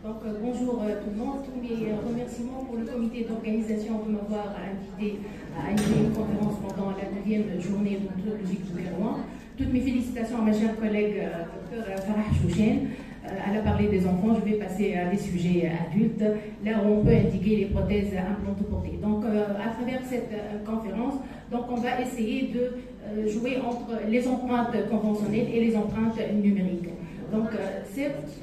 Bonjour tout le monde, tous mes remerciements pour le comité d'organisation de m'avoir invité à animer une conférence pendant la 9e journée d'odontologie du Bérouin. Toutes mes félicitations à ma chère collègue Dr Farah Chouchen. Elle a parlé des enfants, je vais passer à des sujets adultes, là où on peut indiquer les prothèses implantoportées. Donc à travers cette conférence, donc on va essayer de jouer entre les empreintes conventionnelles et les empreintes numériques. Donc certes,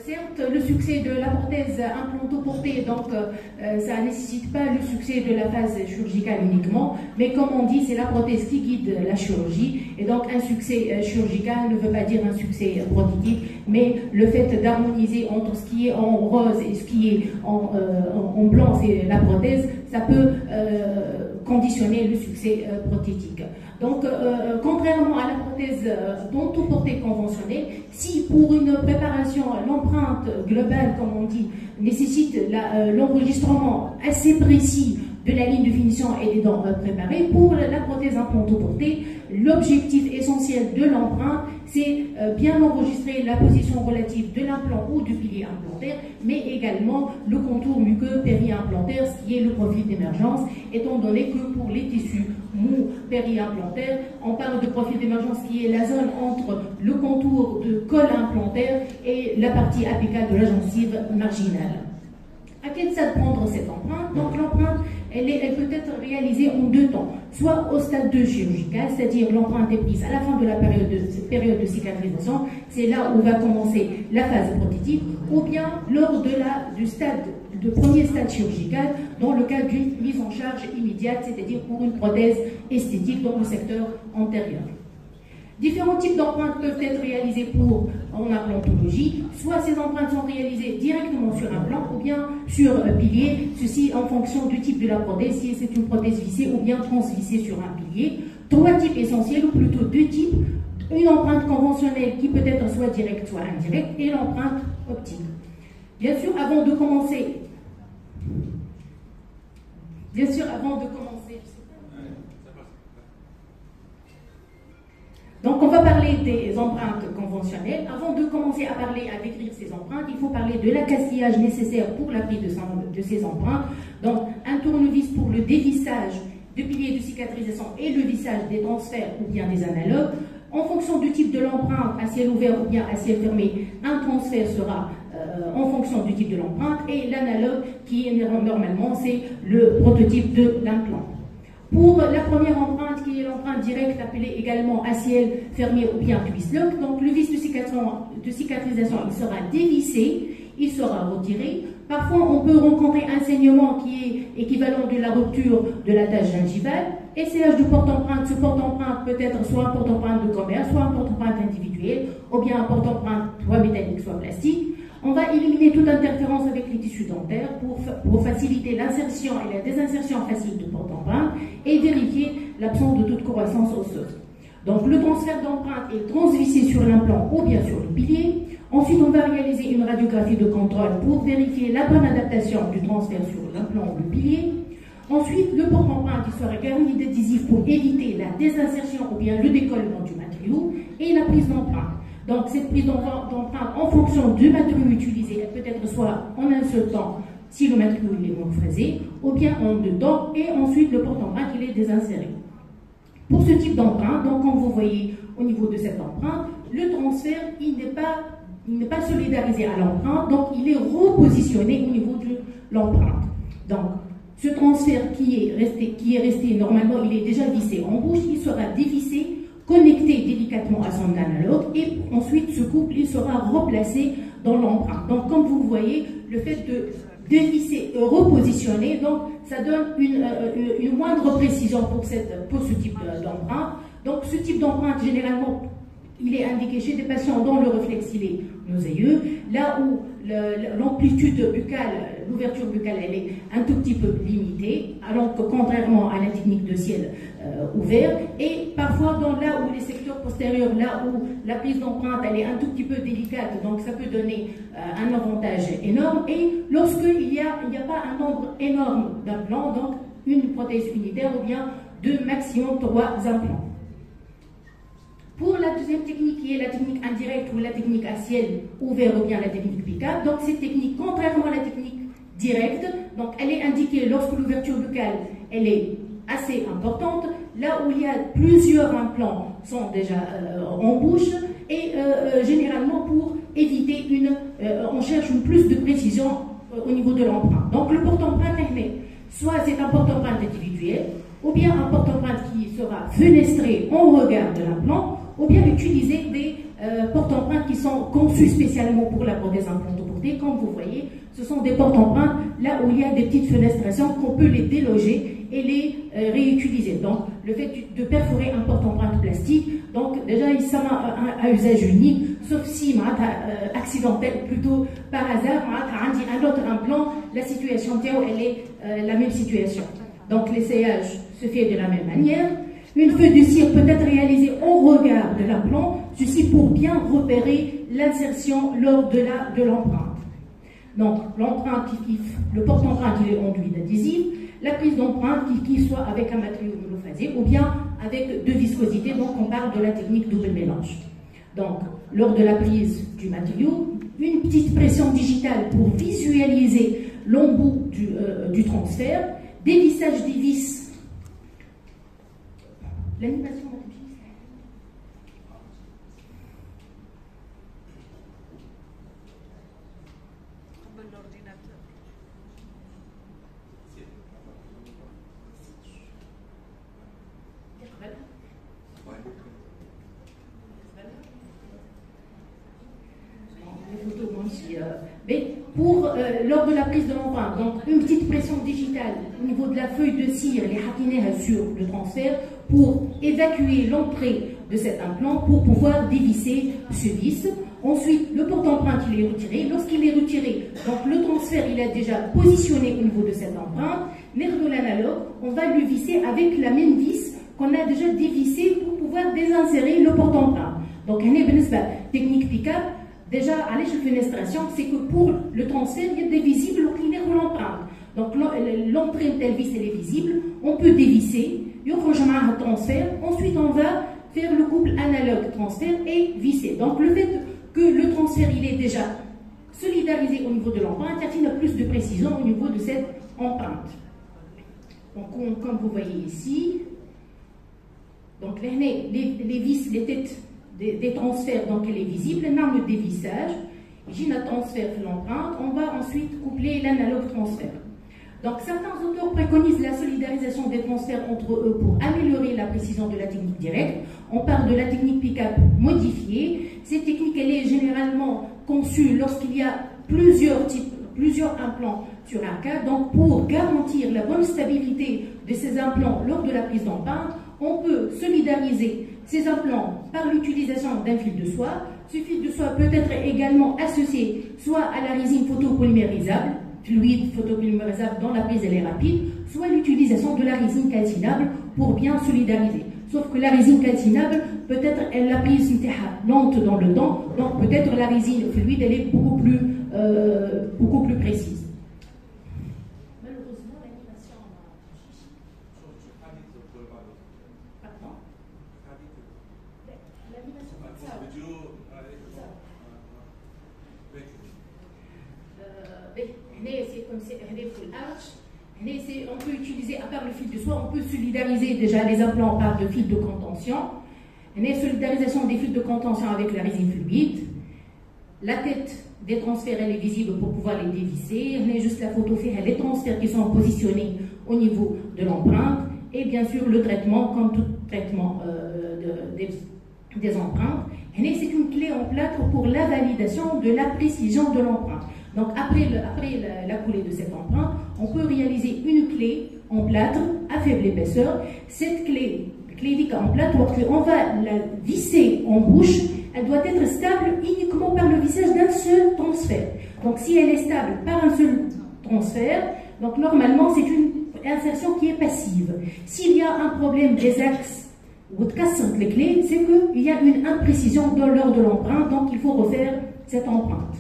certes, le succès de la prothèse implantoportée, donc ça ne nécessite pas le succès de la phase chirurgicale uniquement, mais comme on dit, c'est la prothèse qui guide la chirurgie, et donc un succès chirurgical ne veut pas dire un succès prothétique, mais le fait d'harmoniser entre ce qui est en rose et ce qui est en blanc, c'est la prothèse, ça peut conditionner le succès prothétique. Donc, contrairement à la prothèse dentoportée conventionnelle, si pour une préparation, l'empreinte globale, comme on dit, nécessite l'enregistrement assez précis de la ligne de finition et des dents préparées, pour la prothèse implantoportée, l'objectif essentiel de l'empreinte, c'est bien enregistrer la position relative de l'implant ou du pilier implantaire, mais également le contour muqueux périimplantaire, ce qui est le profil d'émergence, étant donné que pour les tissus mous périimplantaires, on parle de profil d'émergence qui est la zone entre le contour de col implantaire et la partie apicale de la gencive marginale. À quel stade prendre cette empreinte? Donc l'empreinte, elle peut être réalisée en deux temps, soit au stade 2 chirurgical, c'est-à-dire l'empreinte est prise à la fin de la période de cicatrisation, c'est là où va commencer la phase prothétique, ou bien lors du premier stade chirurgical, dans le cas d'une mise en charge immédiate, c'est-à-dire pour une prothèse esthétique dans le secteur antérieur. Différents types d'empreintes peuvent être réalisées en implantologie, soit ces empreintes sont réalisées directement sur un plan ou bien sur pilier, ceci en fonction du type de la prothèse, si c'est une prothèse vissée ou bien transvissée sur un pilier. Trois types essentiels, ou plutôt deux types, une empreinte conventionnelle qui peut être soit directe soit indirecte et l'empreinte optique. Bien sûr, avant de commencer, donc on va parler des empreintes conventionnelles. Avant de commencer à décrire ces empreintes, il faut parler de l'accastillage nécessaire pour la prise de ces empreintes. Donc un tournevis pour le dévissage de piliers de cicatrisation et le vissage des transferts ou bien des analogues. En fonction du type de l'empreinte, à ciel ouvert ou bien à ciel fermé, un transfert sera en fonction du type de l'empreinte, et l'analogue qui est normalement c'est le prototype de l'implant. Pour la première empreinte, qui est l'empreinte directe, appelée également à ciel fermé ou bien twist-lock, donc le vis de cicatrisation il sera dévissé, il sera retiré. Parfois, on peut rencontrer un saignement qui est équivalent de la rupture de la tache gingivale. Essayage du porte-empreinte. Ce porte-empreinte peut être soit un porte-empreinte de commerce, soit un porte-empreinte individuel, ou bien un porte-empreinte soit métallique, soit plastique. On va éliminer toute interférence avec les tissus dentaires pour faciliter l'insertion et la désinsertion facile de porte-empreinte et vérifier l'absence de toute croissance osseuse. Donc le transfert d'empreinte est transvissé sur l'implant ou bien sur le pilier. Ensuite, on va réaliser une radiographie de contrôle pour vérifier la bonne adaptation du transfert sur l'implant ou le pilier. Ensuite, le porte-empreinte sera garni d'adhésifs pour éviter la désinsertion ou bien le décollement du matériau et la prise d'empreinte. Donc cette prise d'empreinte, en fonction du matériau utilisé, elle peut être soit en un seul temps, si le matériau est morphosé, ou bien en deux temps, et ensuite le porte-empreinte il est désinséré. Pour ce type d'empreinte, donc comme vous voyez au niveau de cette empreinte, le transfert il n'est pas solidarisé à l'empreinte, donc il est repositionné au niveau de l'empreinte. Donc ce transfert qui est resté normalement, il est déjà vissé en bouche, il sera dévissé, connecté délicatement à son analogue, et ensuite ce couple il sera replacé dans l'empreinte. Donc comme vous voyez, le fait de dévisser et repositionner, donc ça donne une moindre précision pour ce type d'empreinte. Donc ce type d'empreinte généralement il est indiqué chez des patients dont le réflexe il est nauséeux, là où l'amplitude buccale l'ouverture buccale elle est un tout petit peu limitée, alors que contrairement à la technique de ciel ouvert, et parfois dans là où les secteurs postérieurs, là où la prise d'empreinte elle est un tout petit peu délicate, donc ça peut donner un avantage énorme, et lorsqu'il n'y a pas un nombre énorme d'implants, donc une prothèse unitaire ou bien de maximum 3 implants. Pour la deuxième technique qui est la technique indirecte ou la technique à ciel ouvert ou bien la technique pick-up, donc cette technique, contrairement à la technique directe, donc elle est indiquée lorsque l'ouverture buccale elle est assez importante, là où il y a plusieurs implants sont déjà en bouche, et généralement pour éviter on cherche une plus de précision au niveau de l'empreinte. Donc le porte-empreinte soit c'est un porte-empreinte individuel, ou bien un porte-empreinte qui sera fenestré en regard de l'implant, ou bien utiliser des porte-empreintes qui sont conçus spécialement pour la prothèse implantoportée. Comme vous voyez, ce sont des porte-empreintes là où il y a des petites fenestrations qu'on peut les déloger et les réutiliser. Donc, le fait de perforer un porte-empreinte plastique, donc déjà, il s'en a un usage unique, sauf si accidentel, plutôt par hasard, un autre implant, la situation elle est la même situation. Donc, l'essayage se fait de la même manière. Une feuille de cire peut être réalisée au regard de l'implant, ceci pour bien repérer l'insertion lors de l'empreinte. Donc, l'empreinte le porte-empreinte il est enduit d'adhésif, la prise d'empreinte qui soit avec un matériau monophasé ou bien avec de viscosité, donc on parle de la technique double mélange. Donc, lors de la prise du matériau, une petite pression digitale pour visualiser l'embout du transfert, dévissage des vis. L'animation mais lors de la prise de l'empreinte, donc une petite pression digitale au niveau de la feuille de cire, les hakineha sur le transfert, pour évacuer l'entrée de cet implant pour pouvoir dévisser ce vis. Ensuite, le porte-empreinte il est retiré. Lorsqu'il est retiré, donc le transfert il est déjà positionné au niveau de cette empreinte. Nerf de l'analogue, on va le visser avec la même vis qu'on a déjà dévissé pour pouvoir désinsérer le porte-empreinte. Donc, technique pick-up. Déjà, à l'échelle de fenestration, c'est que pour le transfert, il y a des visibles au clinaire de l'empreinte. Donc, l'entrée de telle vis, elle est visible. On peut dévisser, il y aura un transfert. Ensuite, on va faire le couple analogue transfert et visser. Donc, le fait que le transfert, il est déjà solidarisé au niveau de l'empreinte, il y a plus de précision au niveau de cette empreinte. Donc, comme vous voyez ici, donc les vis, les têtes des transferts, donc elle est visible, on a le dévissage, j'ai un transfert de l'empreinte, on va ensuite coupler l'analogue transfert. Donc certains auteurs préconisent la solidarisation des transferts entre eux pour améliorer la précision de la technique directe. On parle de la technique pick-up modifiée. Cette technique, elle est généralement conçue lorsqu'il y a plusieurs implants sur un cas. Donc pour garantir la bonne stabilité de ces implants lors de la prise d'empreinte, on peut solidariser ces implants par l'utilisation d'un fil de soie. Ce fil de soie peut être également associé soit à la résine photopolymérisable, fluide photopolymérisable dont la prise elle est rapide, soit l'utilisation de la résine calcinable pour bien solidariser. Sauf que la résine calcinable, peut-être la prise est lente dans le temps, donc peut-être la résine fluide elle est beaucoup plus précise. On peut utiliser, à part le fil de soie, on peut solidariser déjà les implants par de fils de contention. Une solidarisation des fils de contention avec la résine fluide. La tête des transferts, elle est visible pour pouvoir les dévisser. On a juste la photo fait les transferts qui sont positionnés au niveau de l'empreinte. Et bien sûr, le traitement, comme tout traitement des empreintes. C'est une clé en plâtre pour la validation de la précision de l'empreinte. Donc après la coulée de cette empreinte, on peut réaliser une clé en plâtre à faible épaisseur. Cette clé en plâtre, on va la visser en bouche, elle doit être stable uniquement par le vissage d'un seul transfert. Donc si elle est stable par un seul transfert. Donc normalement, c'est une insertion qui est passive. S'il y a un problème des axes ou de casse les clés, c'est qu'il y a une imprécision lors de l'empreinte, donc il faut refaire cette empreinte.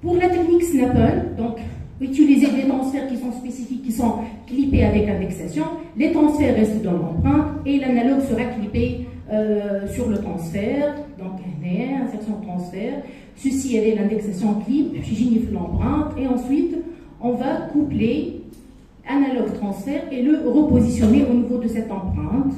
Pour la technique Snap-on, donc utiliser des transferts qui sont spécifiques, qui sont clippés avec indexation, les transferts restent dans l'empreinte et l'analogue sera clippé sur le transfert, donc insertion transfert, ceci avec l'indexation clip, puis j'unifie l'empreinte et ensuite on va coupler analogue transfert et le repositionner au niveau de cette empreinte.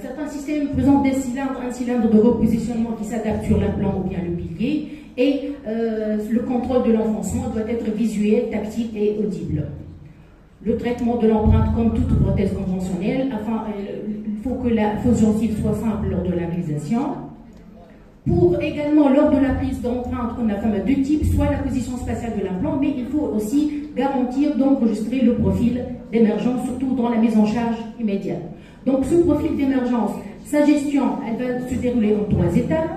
Certains systèmes présentent des cylindres, un cylindre de repositionnement qui s'adapte sur l'implant ou bien le pilier et le contrôle de l'enfoncement doit être visuel, tactile et audible. Le traitement de l'empreinte comme toute prothèse conventionnelle, il faut que la fausse gencive soit simple lors de la réalisation. Pour également, lors de la prise d'empreinte, on a deux types, soit la position spatiale de l'implant, mais il faut aussi garantir d'enregistrer le profil d'émergence, surtout dans la mise en charge immédiate. Donc ce profil d'émergence, sa gestion, elle va se dérouler en 3 étapes.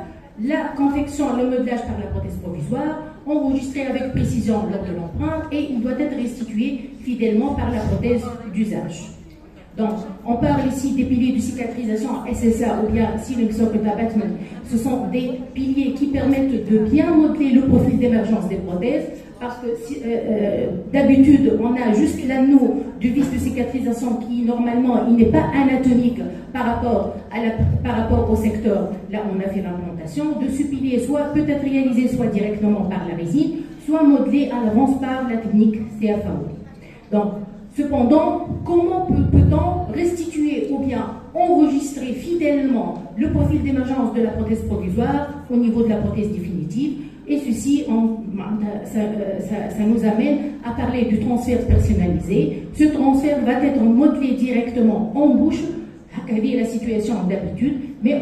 La confection, le modelage par la prothèse provisoire, enregistré avec précision lors de l'empreinte et il doit être restitué fidèlement par la prothèse d'usage. Donc, on parle ici des piliers de cicatrisation SSA ou bien Ceiling Socket Abatement. Ce sont des piliers qui permettent de bien modeler le profil d'émergence des prothèses parce que d'habitude, on a juste l'anneau du vis de cicatrisation qui, normalement, il n'est pas anatomique par rapport au secteur. Là, on a fait l'implantation. De ce pilier, soit peut être réalisé soit directement par la résine, soit modelé à l'avance par la technique CFAO. Donc, cependant, comment peut-on restituer ou bien enregistrer fidèlement le profil d'émergence de la prothèse provisoire au niveau de la prothèse définitive? Et ceci, ça nous amène à parler du transfert personnalisé. Ce transfert va être modelé directement en bouche, c'est la situation d'habitude, mais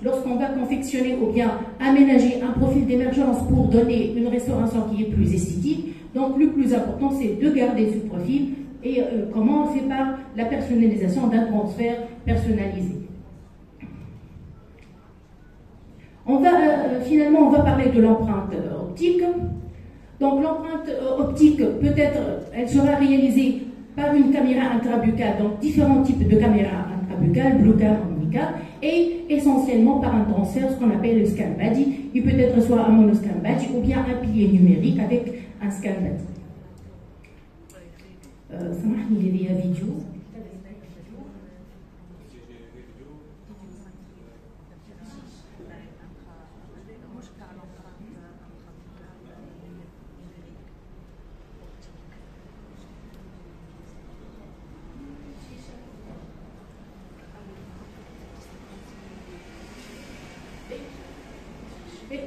lorsqu'on va confectionner ou bien aménager un profil d'émergence pour donner une restauration qui est plus esthétique, donc le plus important c'est de garder ce profil et commencer par la personnalisation d'un transfert personnalisé. Finalement, on va parler de l'empreinte optique. Donc l'empreinte optique, peut-être, elle sera réalisée par une caméra intrabuccale, donc différents types de caméras intrabuccales, blue cam, omnicam, et essentiellement par un transfert, ce qu'on appelle le scan body. Il peut être soit un monoscan body ou bien un pilier numérique avec un scan body. سامحني هذه فيديو.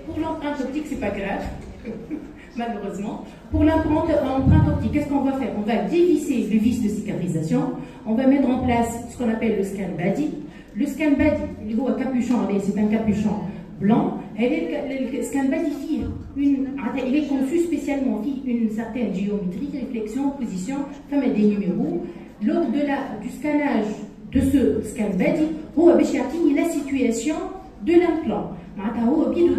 Pour l'empreinte optique, c'est pas grave, malheureusement. Pour l'empreinte optique, qu'est-ce qu'on va faire? On va dévisser le vis de cicatrisation, on va mettre en place ce qu'on appelle le scan body. Le scan body, c'est un capuchon blanc. Le scan body, il est conçu spécialement, une certaine géométrie, réflexion, position, des numéros. Lors du scannage de ce scan body, on va la situation de l'implant.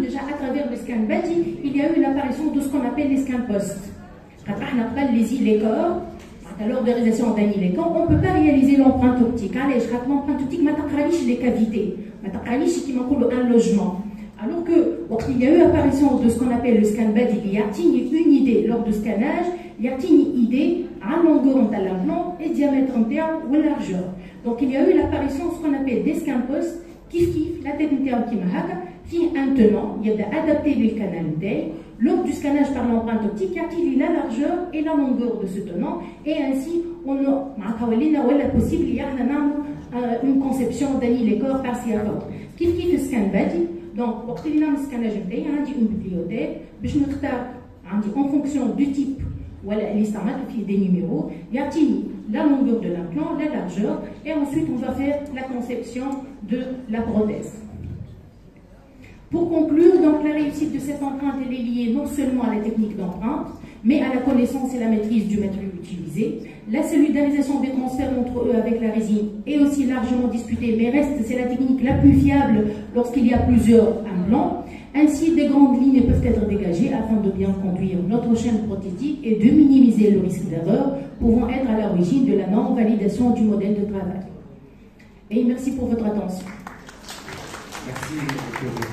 Déjà à travers le scan body, il y a eu l'apparition de ce qu'on appelle les scans post. Les corps, lors de réalisation d'un on ne peut pas réaliser l'empreinte optique. L'empreinte optique ne les cavités, un logement. Alors que, il y a eu l'apparition de ce qu'on appelle le scan body, il y a une idée lors du scannage, il y a une idée à longueur de l'implant et diamètre interne ou largeur. Donc il y a eu l'apparition de ce qu'on appelle des scans post, qui la tête interne qui m'a un tenant, il y a adapté le canal D. Lors du scannage par l'empreinte optique, il y a la largeur et la longueur de ce tenant, et ainsi on a possible une conception d'années les corps par CFAO. Qui le scan body, donc pour le scannage il y a une bibliothèque, en fonction du type, voilà, des numéros, il y a la longueur de l'implant, la largeur, et ensuite on va faire la conception de la prothèse. Pour conclure, donc la réussite de cette empreinte elle est liée non seulement à la technique d'empreinte, mais à la connaissance et la maîtrise du matériau utilisé. La solidarisation des transferts entre eux avec la résine est aussi largement discutée, mais c'est la technique la plus fiable lorsqu'il y a plusieurs implants. Ainsi, des grandes lignes peuvent être dégagées afin de bien conduire notre chaîne prothétique et de minimiser le risque d'erreur pouvant être à l'origine de la non-validation du modèle de travail. Et merci pour votre attention. Merci.